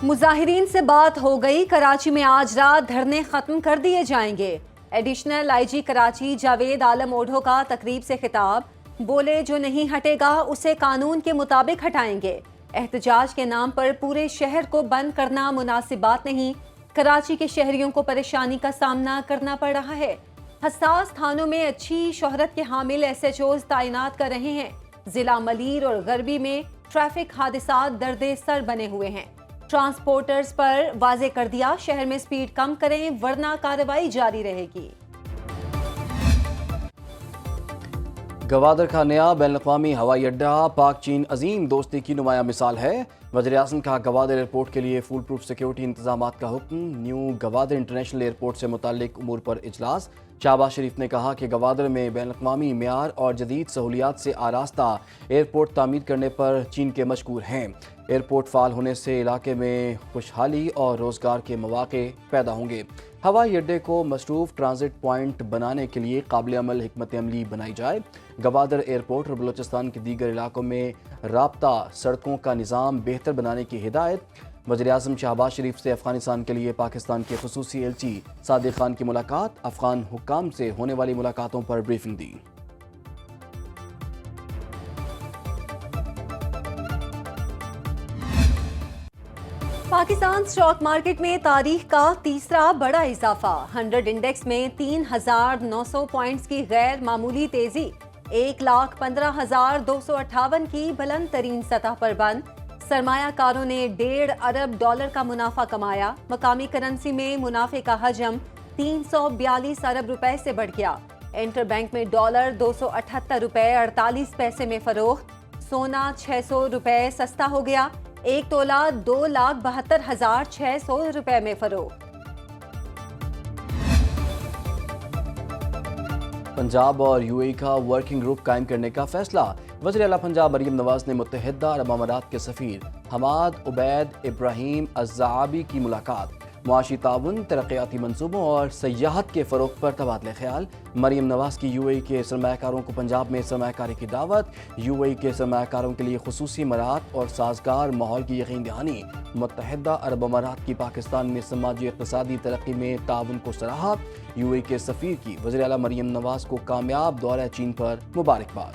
मुजाहिरीन से बात हो गई, कराची में आज रात धरने खत्म कर दिए जाएंगे। एडिशनल आईजी कराची जावेद आलम ओढ़ो का तकरीब से खिताब, बोले जो नहीं हटेगा उसे कानून के मुताबिक हटाएंगे। एहतजाज के नाम पर पूरे शहर को बंद करना मुनासिब बात नहीं। कराची के शहरियों को परेशानी का सामना करना पड़ रहा है। हसास थानों में अच्छी शोहरत के हामिल SHOs तैनात कर रहे हैं। जिला मलीर और गरबी में ट्रैफिक हादसा दर्दे सर बने हुए हैं। ट्रांसपोर्टर्स पर वाजे कर दिया, शहर में स्पीड कम करें वरना कार्रवाई जारी रहेगी। गवादर का नया बैनुल-अक़वामी हवाई अड्डा पाक चीन अजीम दोस्ती की नुमाया मिसाल है। वज़ीर-ए-आज़म का गवादर एयरपोर्ट के लिए फुल प्रूफ सिक्योरिटी इंतजामात का हुक्म। न्यू गवादर इंटरनेशनल एयरपोर्ट से मुताल्लिक उमूर पर इजलास। शहबाज शरीफ ने कहा कि गवादर में बैनुल-अक़वामी मियार और जदीद सहूलियात से आरास्ता एयरपोर्ट तामीर करने पर चीन के मशकूर हैं। एयरपोर्ट फाल होने से इलाके में खुशहाली और रोज़गार के मौके पैदा होंगे। हवाई अड्डे को मसरूफ ट्रांजिट पॉइंट बनाने के लिए काबिल अमल हिकमत अमली बनाई जाए। गवादर एयरपोर्ट और बलोचिस्तान के दीगर इलाकों में राब्ता सड़कों का निज़ाम बेहतर बनाने की हिदायत। वज़ीर-ए-आज़म शहबाज शरीफ से अफगानिस्तान के लिए पाकिस्तान के ख़ुसूसी एलची सादिक खान की मुलाकात। अफगान हुक्काम से होने वाली मुलाकातों पर ब्रीफिंग दी। पाकिस्तान स्टॉक मार्केट में तारीख का तीसरा बड़ा इजाफा। 100 इंडेक्स में 3,900 पॉइंट्स की गैर मामूली तेजी। 1,15,258 की बुलंद तरीन सतह पर बंद। सरमायाकारों ने $1.5 अरब का मुनाफा कमाया। मकामी करेंसी में मुनाफे का हजम 342 अरब रुपए से बढ़ गया। इंटरबैंक में डॉलर $278.48 में फरोख्त। सोना $600 सस्ता हो गया। 1 तोला 2,72,600 रुपए में फरोख्त। पंजाब और UAE का वर्किंग ग्रुप कायम करने का फैसला। वज़ीर आला पंजाब मरियम नवाज ने मुत्तहिदा अरब अमारात के सफ़ीर हमाद उबैद इब्राहिम अज़्ज़ाबी की मुलाकात। मुआशी ताउन, तरक्याती मंसूबों और सयाहत के फ़रोग़ पर तबादले ख्याल। मरियम नवाज की UAE के सरमायाकारों को पंजाब में सरमायाकारी की दावत। UAE के सरमायाकारों के लिए खुसूसी मराहत और साजगार माहौल की यकीन दहानी। मुत्तहिदा अरब अमारात की पाकिस्तान में समाजी इक़्तिसादी तरक्की में ताउन को सराहा। UAE के सफ़ीर की वज़ीर आला मरियम नवाज को कामयाब दौरा चीन पर मुबारकबाद।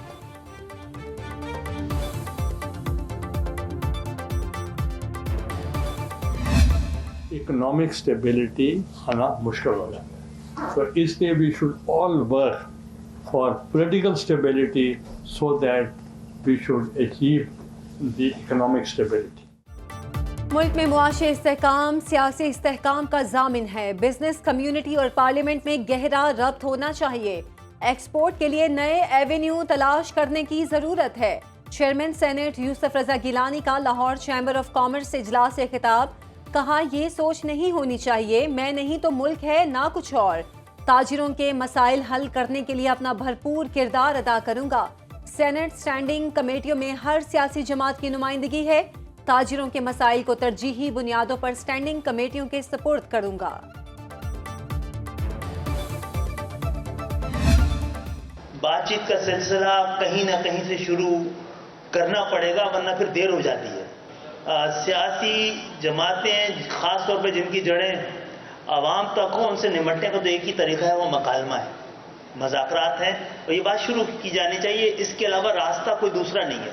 इकोनॉमिक स्टेबिलिटी आना मुश्किल हो जाता है, तो इसलिए we should all work for political stability so that we should achieve the economic stability. मुल्क में मुआशी इस्तेहकाम सियासी इस्तेहकाम का जामिन है। बिजनेस कम्युनिटी और पार्लियामेंट में गहरा रब्त होना चाहिए। एक्सपोर्ट के लिए नए एवेन्यू तलाश करने की जरूरत है। चेयरमैन सेनेट यूसुफ रजा गिलानी का लाहौर चैम्बर ऑफ कॉमर्स इजलास से खिताब। कहा, ये सोच नहीं होनी चाहिए मैं नहीं तो मुल्क है ना कुछ और। ताजिरों के मसाइल हल करने के लिए अपना भरपूर किरदार अदा करूंगा। सेनेट स्टैंडिंग कमेटियों में हर सियासी जमात की नुमाइंदगी है। ताजिरों के मसाइल को तरजीही बुनियादों पर स्टैंडिंग कमेटियों के सपुर्द करूंगा। बातचीत का सिलसिला कहीं ना कहीं से शुरू करना पड़ेगा, वरना फिर देर हो जाती है। सियासी जमातें खास तौर पे जिनकी जड़ें आवाम तक हो, उनसे निमटने का तो एक ही तरीका है, वो मकालमा है, मज़ाकरात हैं, और ये बात शुरू की जानी चाहिए। इसके अलावा रास्ता कोई दूसरा नहीं है।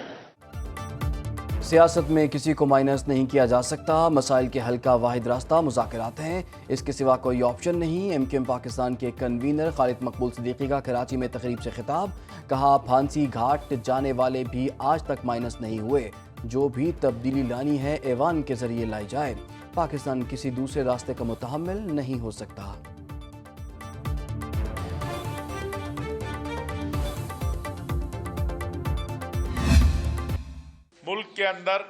सियासत में किसी को माइनस नहीं किया जा सकता। मसाइल के हल का वाहिद रास्ता मुज़ाकरात हैं, इसके सिवा कोई ऑप्शन नहीं। MKM पाकिस्तान के कन्वीनर खालिद मकबूल सिद्दीकी का कराची में तकरीब से खिताब। कहा, फांसी घाट जाने वाले भी आज तक माइनस नहीं हुए। जो भी तब्दीली लानी है ऐवान के जरिए लाई जाए। पाकिस्तान किसी दूसरे रास्ते का मुतहम्मिल नहीं हो सकता। मुल्क के अंदर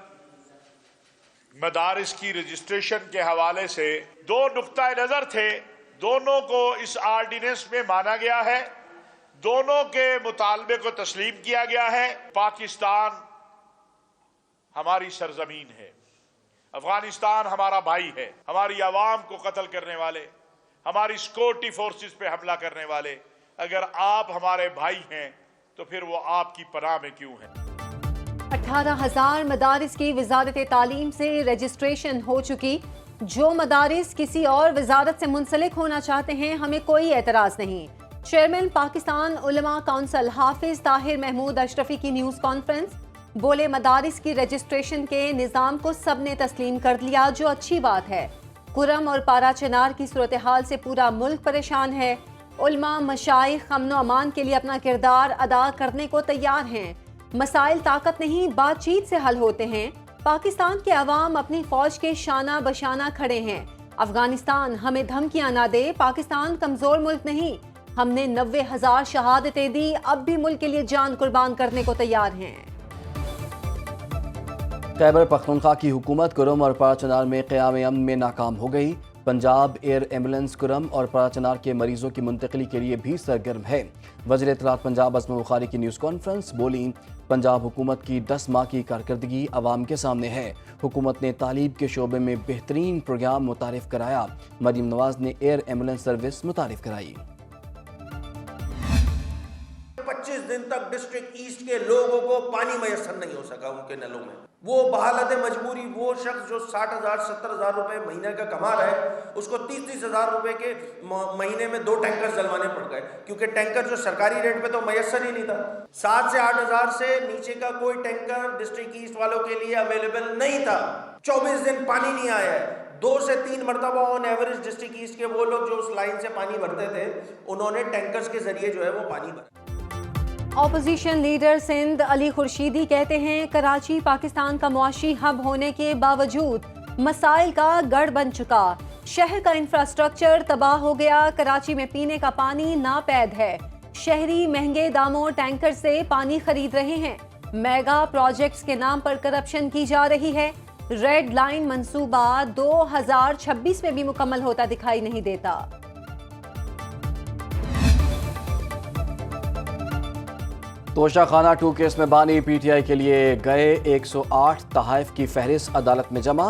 मदारिस की रजिस्ट्रेशन के हवाले से दो नुक्ता नजर थे, दोनों को इस आर्डिनेंस में माना गया है, दोनों के मुतालबे को तस्लीम किया गया है। पाकिस्तान हमारी सरजमीन है, अफगानिस्तान हमारा भाई है। हमारी आवाम को कत्ल करने वाले, हमारी सिक्योरिटी फोर्सेस पे हमला करने वाले, अगर आप हमारे भाई हैं तो फिर वो आपकी पनाह में क्यों हैं? 18,000 मदारिस की वजारत तालीम से रजिस्ट्रेशन हो चुकी। जो मदारिस किसी और वजारत से मुंसलिक होना चाहते हैं, हमें कोई एतराज़ नहीं। चेयरमैन पाकिस्तान उलमा काउंसिल हाफिज ताहिर महमूद अशरफी की न्यूज़ कॉन्फ्रेंस। बोले मदारिस की रजिस्ट्रेशन के निज़ाम को सब ने तस्लीम कर लिया, जो अच्छी बात है। कुरम और पारा चनार की सूरत हाल से पूरा मुल्क परेशान है। उलमा मशाइख अमन अमान के लिए अपना किरदार अदा करने को तैयार हैं। मसाइल ताकत नहीं, बातचीत से हल होते हैं। पाकिस्तान के अवाम अपनी फौज के शाना बशाना खड़े हैं। अफगानिस्तान हमें धमकियां ना दे, पाकिस्तान कमजोर मुल्क नहीं। हमने 90,000 शहादतें दी, अब भी मुल्क के लिए जान कुर्बान करने को तैयार हैं। खैबर पख्तूनख्वा की हुकूमत कुरम और पाराचनार में क़याम अमन में नाकाम हो गई। पंजाब एयर एम्बुलेंस कुरम और पाराचनार के मरीजों की मुंतकली के लिए भी सरगर्म है। वज़ीर इत्तलात पंजाब अज़मा बुखारी की न्यूज़ कॉन्फ्रेंस। बोली, पंजाब हुकूमत की 10 माह की कारकर्दगी अवाम के सामने है। हुकूमत ने तालीम के शोबे में बेहतरीन प्रोग्राम मुतारिफ कराया। मरीम नवाज ने एयर एम्बुलेंस सर्विस मुतारिफ कराई। 25 दिन तक डिस्ट्रिक्ट ईस्ट के लोगों को पानी मैसर नहीं हो सका उनके नलों में। वो बहालत मजबूरी, वो शख्स जो 60,000 70,000 रुपए महीने का कमा रहा है, उसको 30,000 रुपए के महीने में 2 टैंकर जलवाने पड़ गए, क्योंकि टैंकर जो सरकारी रेट पे तो मैसर ही नहीं था। 7 से 8,000 से नीचे का कोई टैंकर डिस्ट्रिक्ट ईस्ट वालों के लिए अवेलेबल नहीं था। 24 दिन पानी नहीं आया है। 2 से 3 मरतबा ऑन एवरेज डिस्ट्रिक्ट ईस्ट के वो लोग जो उस लाइन से पानी भरते थे, उन्होंने टैंकर्स के जरिए जो है वो पानी भरा। ऑपोजिशन लीडर सिंध अली खुर्शीदी कहते हैं, कराची पाकिस्तान का मुआशी हब होने के बावजूद मसाइल का गढ़ बन चुका। शहर का इंफ्रास्ट्रक्चर तबाह हो गया। कराची में पीने का पानी नापैद है। शहरी महंगे दामों टैंकर से पानी खरीद रहे हैं। मेगा प्रोजेक्ट्स के नाम पर करप्शन की जा रही है। रेड लाइन मंसूबा 2026 में भी मुकम्मल होता दिखाई नहीं देता। तोशा खाना 2 केस में बानी पीटीआई के लिए गए 108 तहाइफ की फहरिस्त अदालत में जमा।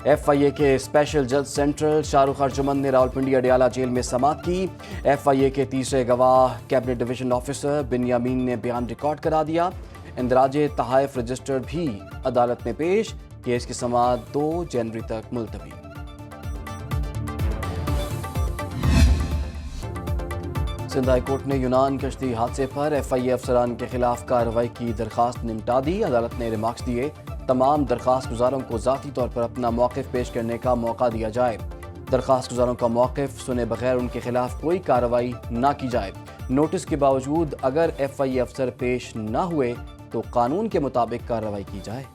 FIA के स्पेशल जज सेंट्रल शाहरुख अर्जुमन ने रावलपिंडी अडियाला जेल में समाअत की। FIA के तीसरे गवाह कैबिनेट डिवीजन ऑफिसर बिन्यामीन ने बयान रिकॉर्ड करा दिया। इंदराजे तहाइफ रजिस्टर भी अदालत में पेश। केस की समाअत 2 जनवरी तक मुलतवी। सिंध हाई कोर्ट ने यूनान कश्ती हादसे पर FIA अफसरान के खिलाफ कार्रवाई की दरखास्त निपटा दी। अदालत ने रिमार्क्स दिए, तमाम दरखास्त गुजारों को ज़ाती तौर पर अपना मौक़िफ़ पेश करने का मौका दिया जाए। दरखास्त गुजारों का मौक़िफ़ सुने बगैर उनके खिलाफ कोई कार्रवाई ना की जाए। नोटिस के बावजूद अगर FIA अफसर पेश ना हुए तो कानून के मुताबिक कार्रवाई की जाए।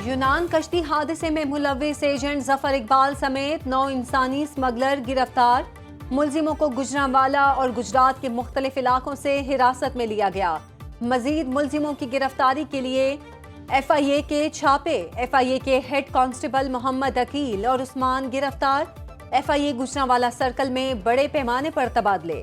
यूनान कश्ती हादसे में मुलव्विस एजेंट जफर इकबाल समेत 9 इंसानी स्मगलर गिरफ्तार। मुलजिमों को गुजरांवाला और गुजरात के मुख्तलिफ इलाकों से हिरासत में लिया गया। मजीद मुलजिमों की गिरफ्तारी के लिए FIA के छापे। FIA के हेड कांस्टेबल मोहम्मद अकील और उस्मान गिरफ्तार। FIA गुजरांवाला सर्कल में बड़े पैमाने पर तबादले।